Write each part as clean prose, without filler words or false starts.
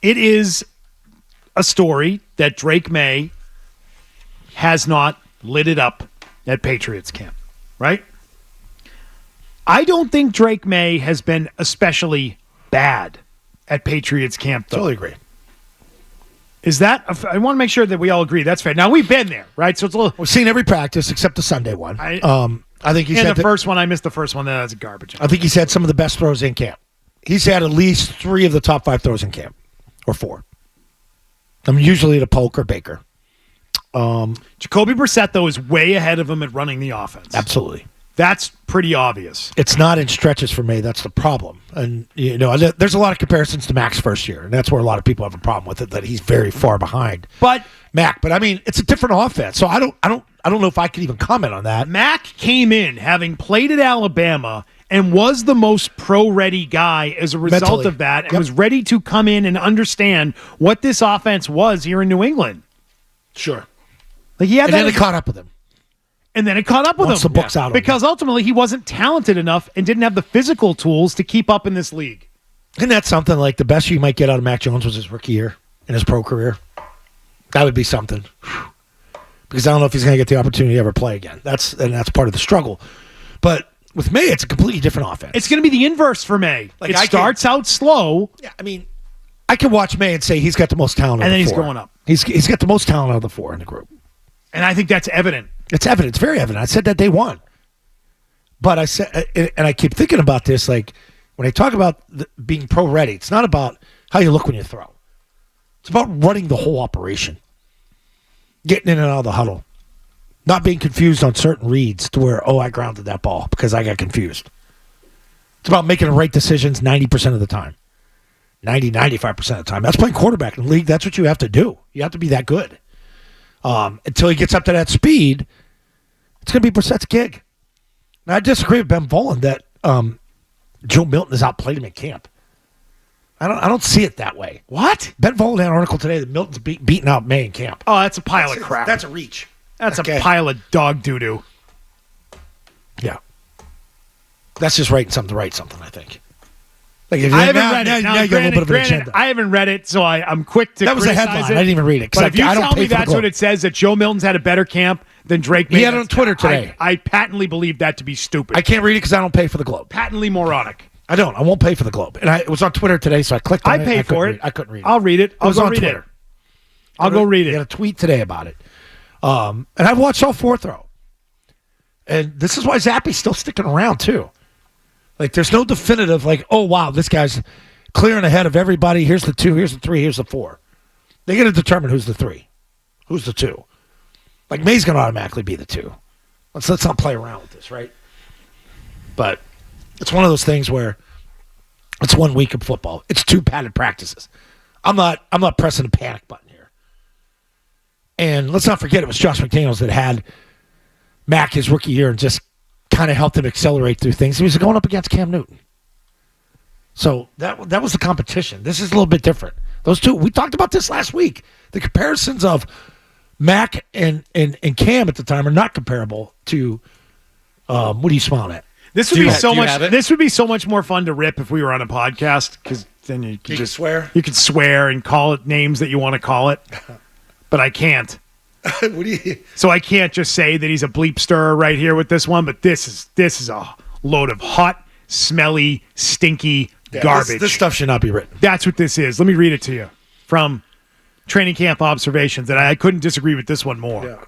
It is a story that Drake Maye has not lit it up at Patriots camp, right? I don't think Drake Maye has been especially bad at Patriots camp, though. Totally agree. Is that? I want to make sure that we all agree that's fair. Now, we've been there, right? So it's a little. We've seen every practice except the Sunday one. I think he's and had the first one. I missed the first one. That's garbage. I think he's had some of the best throws in camp. He's had at least 3 of the top 5 throws in camp, or 4. Usually to Polk or Baker. Jacoby Brissett, though, is way ahead of him at running the offense. Absolutely. That's pretty obvious. It's not in stretches for me. That's the problem. And, there's a lot of comparisons to Mac's first year, and that's where a lot of people have a problem with it, that he's very far behind Mac. But, I mean, it's a different offense, so I don't know if I can even comment on that. Mac came in having played at Alabama and was the most pro-ready guy as a result Mentally. of that, and was ready to come in and understand what this offense was here in New England. Sure. Like he had and then it caught up with him. And then it caught up with Once him. the book's out on because ultimately he wasn't talented enough and didn't have the physical tools to keep up in this league. Isn't that something like the best you might get out of Mac Jones was his rookie year in his pro career? That would be something. Because I don't know if he's going to get the opportunity to ever play again. That's part of the struggle. But with Maye, it's a completely different offense. It's going to be the inverse for Maye. It starts out slow. Yeah, I mean, I can watch Maye and say he's got the most talent and of the then 4. He's going up. He's got the most talent out of the 4 in the group. And I think that's evident. It's evident. It's very evident. I said that day one. But I said, and I keep thinking about this, like when I talk about being pro-ready, it's not about how you look when you throw. It's about running the whole operation. Getting in and out of the huddle. Not being confused on certain reads to where, I grounded that ball because I got confused. It's about making the right decisions 90% of the time. 95% of the time. That's playing quarterback in the league. That's what you have to do. You have to be that good. Until he gets up to that speed, it's going to be Brissett's gig. Now, I disagree with Ben Volen that Joe Milton has outplayed him in camp. I don't see it that way. What? Ben Volen had an article today that Milton's beating out Maye in camp. Oh, that's a pile of crap. That's a reach. That's a pile of dog doo-doo. Yeah. That's just writing something to write something, I think. Like I haven't read it. Now you got a little bit of an agenda. I haven't read it, so I'm quick to That was a criticize headline. it. I didn't even read it. But if you I don't tell me pay for the that's Globe. what it says, that Joe Milton's had a better camp than Drake Maye. He had it on Twitter today. I patently believe that to be stupid. I can't read it because I don't pay for the Globe. Patently moronic. I don't. I won't pay for the Globe. And it was on Twitter today, so I clicked on it. I paid for it. I couldn't read it. I'll read it. I'll go on read Twitter. it. I'll go read I it. got a tweet today about it. And I've watched all 4 throw. And this is why Zappe's still sticking around, too. Like, there's no definitive, like, oh, wow, this guy's clearing ahead of everybody. Here's the 2, here's the 3, here's the 4. They got to determine who's the 3, who's the 2. Like, Maye's going to automatically be the 2. Let's not play around with this, right? But it's one of those things where it's 1 week of football. It's 2 padded practices. I'm not pressing a panic button here. And let's not forget it was Josh McDaniels that had Mac his rookie year and just kind of helped him accelerate through things. He was going up against Cam Newton. So that was the competition. This is a little bit different. Those 2, we talked about this last week. The comparisons of Mac and Cam at the time are not comparable to what are you smiling at? This would be so much more fun to rip if we were on a podcast, because then you could just swear. You could swear and call it names that you want to call it. But I can't. What do you? So I can't just say that he's a bleep stirrer right here with this one, but this is a load of hot, smelly, stinky garbage. This stuff should not be written. That's what this is. Let me read it to you from Training Camp Observations, and I couldn't disagree with this one more. Yeah.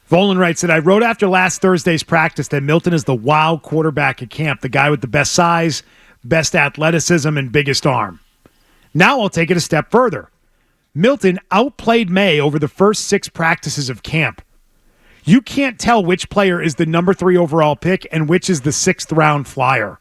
Volen writes that I wrote after last Thursday's practice that Milton is the wow quarterback at camp, the guy with the best size, best athleticism, and biggest arm. Now I'll take it a step further. Milton outplayed Maye over the first 6 practices of camp. You can't tell which player is the number 3 overall pick and which is the 6th round flyer.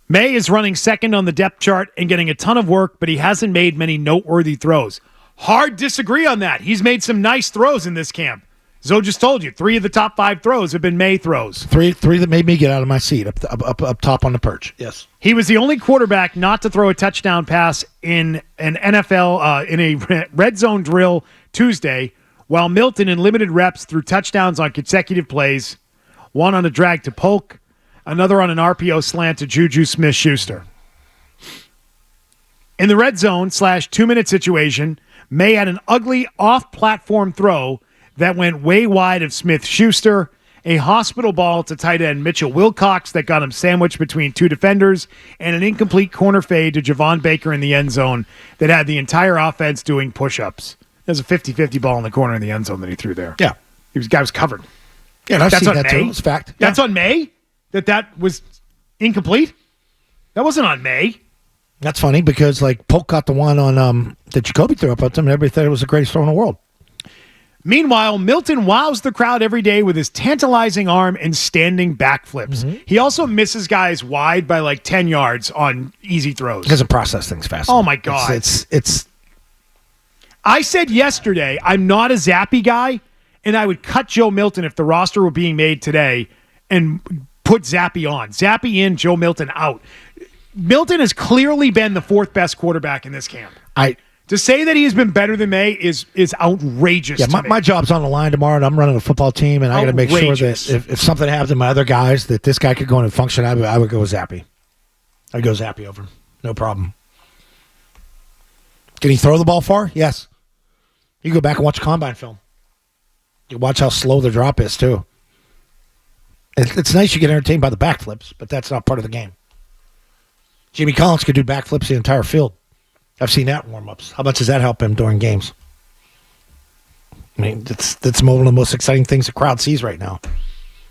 Maye is running second on the depth chart and getting a ton of work, but he hasn't made many noteworthy throws. Hard disagree on that. He's made some nice throws in this camp. Zoe just told you 3 of the top 5 throws have been Maye throws. Three that made me get out of my seat up top on the perch. Yes. He was the only quarterback not to throw a touchdown pass in an NFL in a red zone drill Tuesday, while Milton in limited reps threw touchdowns on consecutive plays, one on a drag to Polk, Another on an RPO slant to Juju Smith-Schuster. In the red zone / 2-minute situation, Maye had an ugly off-platform throw that went way wide of Smith-Schuster, a hospital ball to tight end Mitchell Wilcox that got him sandwiched between two defenders, and an incomplete corner fade to Javon Baker in the end zone that had the entire offense doing push-ups. There's a 50-50 ball in the corner in the end zone that he threw there. Yeah. Guy was covered. Yeah, and I've That's seen on that too. Maye? It's fact. That's on Maye? That was incomplete? That wasn't on Maye. That's funny because Polk got the one on that Jacoby threw up at him, and everybody thought it was the greatest throw in the world. Meanwhile, Milton wows the crowd every day with his tantalizing arm and standing backflips. Mm-hmm. He also misses guys wide by 10 yards on easy throws. He doesn't process things fast. Oh my God. It's I said yesterday, I'm not a Zappe guy, and I would cut Joe Milton if the roster were being made today and put Zappe on. Zappe in, Joe Milton out. Milton has clearly been the fourth best quarterback in this camp. To say that he has been better than Maye is outrageous. Yeah, to me. my job's on the line tomorrow, and I'm running a football team, and I got to make sure that if something happens to my other guys, that this guy could go in and function. I would go with Zappe. I'd go Zappe over him. No problem. Can he throw the ball far? Yes. You go back and watch combine film. You watch how slow the drop is, too. It's nice you get entertained by the backflips, but that's not part of the game. Jimmy Collins could do backflips the entire field. I've seen that in warm-ups. How much does that help him during games? I mean, that's one of the most exciting things the crowd sees right now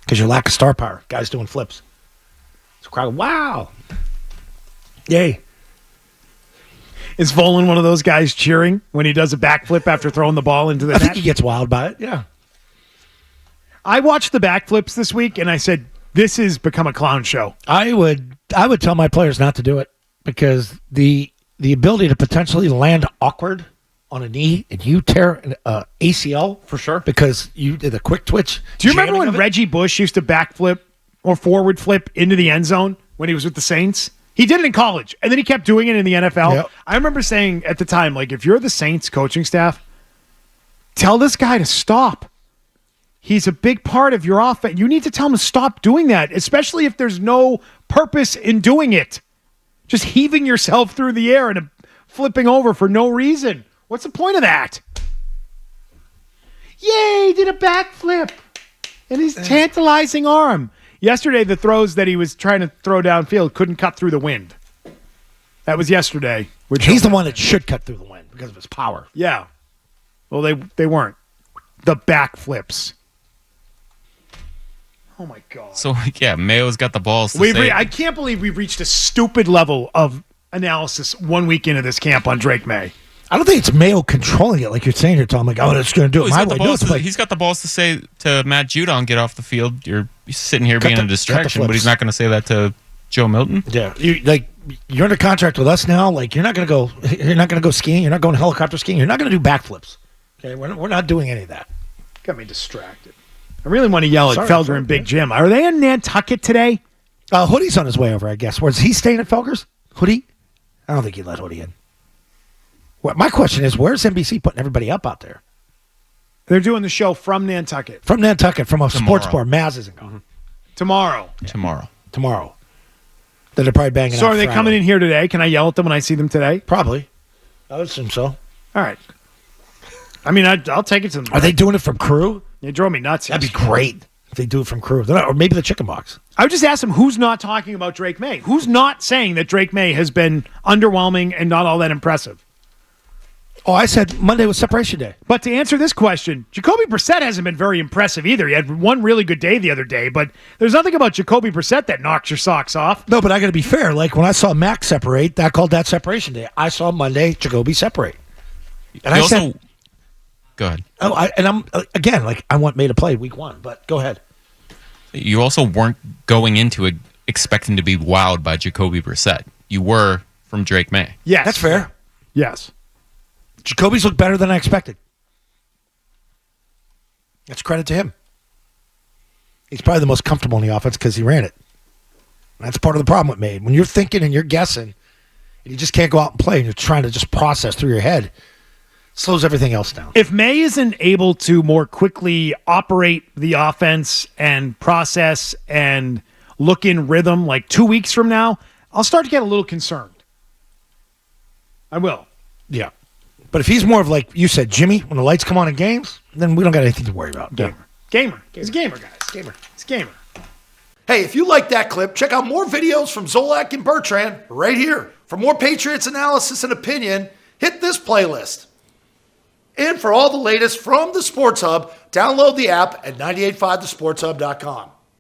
because your lack of star power. Guys doing flips. It's a crowd, wow. Yay. Is Volan one of those guys cheering when he does a backflip after throwing the ball into the net? I think he gets wild by it, yeah. I watched the backflips this week, and I said, this has become a clown show. I would tell my players not to do it because the ability to potentially land awkward on a knee and you tear an ACL For sure. because you did a quick twitch. Do you remember when jamming of it? Reggie Bush used to backflip or forward flip into the end zone when he was with the Saints? He did it in college, and then he kept doing it in the NFL. Yep. I remember saying at the time, if you're the Saints coaching staff, tell this guy to stop. He's a big part of your offense. You need to tell him to stop doing that, especially if there's no purpose in doing it. Just heaving yourself through the air and flipping over for no reason. What's the point of that? Yay, did a backflip. And his tantalizing arm. Yesterday, the throws that he was trying to throw downfield couldn't cut through the wind. That was yesterday. He's the one that should cut through the wind because of his power. Yeah. Well, they weren't. The backflips. Oh, my God. So, yeah, Mayo's got the balls to say... I can't believe we've reached a stupid level of analysis 1 week into this camp on Drake Maye. I don't think it's Mayo controlling it like you're saying here, Tom. It's going to do it my way. He's got the balls to say to Matt Judon, get off the field. You're sitting here being a distraction, but he's not going to say that to Joe Milton. Yeah, you're under contract with us now. You're not going to go. You're not going to go skiing. You're not going helicopter skiing. You're not going to do backflips. Okay, we're not doing any of that. Got me distracted. I really want to yell at Felger and Big Jim. Are they in Nantucket today? Hoodie's on his way over, I guess. Where's he staying at Felger's? Hoodie? I don't think he let Hoodie in. Well, my question is, where's NBC putting everybody up out there? They're doing the show from Nantucket. From Nantucket, from a sports bar. Maz isn't going. Tomorrow. Tomorrow. Then they're probably banging So out are they Friday. coming in here today? Can I yell at them when I see them today? Probably. I would assume so. All right. I mean, I'll take it to them. Are they doing it from crew? They drove me nuts. That'd be great if they do it from crew. Or maybe the chicken box. I would just ask them who's not talking about Drake Maye. Who's not saying that Drake Maye has been underwhelming and not all that impressive? Oh, I said Monday was separation day. But to answer this question, Jacoby Brissett hasn't been very impressive either. He had one really good day the other day, but there's nothing about Jacoby Brissett that knocks your socks off. No, but I got to be fair. When I saw Mac separate, that called that separation day. I saw Monday Jacoby separate. And I said, go ahead. I'm again, I want Maye to play week 1, but go ahead. You also weren't going into it expecting to be wowed by Jacoby Brissett. You were from Drake Maye. Yes. That's fair. Yes. Jacoby's looked better than I expected. That's credit to him. He's probably the most comfortable in the offense because he ran it. That's part of the problem with Maye. When you're thinking and you're guessing, and you just can't go out and play, and you're trying to just process through your head, it slows everything else down. If Maye isn't able to more quickly operate the offense and process and look in rhythm like 2 weeks from now, I'll start to get a little concerned. I will. Yeah. But if he's more of like you said, Jimmy, when the lights come on in games, then we don't got anything to worry about. Gamer. He's a gamer, guys. He's a gamer. Hey, if you like that clip, check out more videos from Zolak and Bertrand right here. For more Patriots analysis and opinion, hit this playlist. And for all the latest from the Sports Hub, download the app at 985thesportshub.com.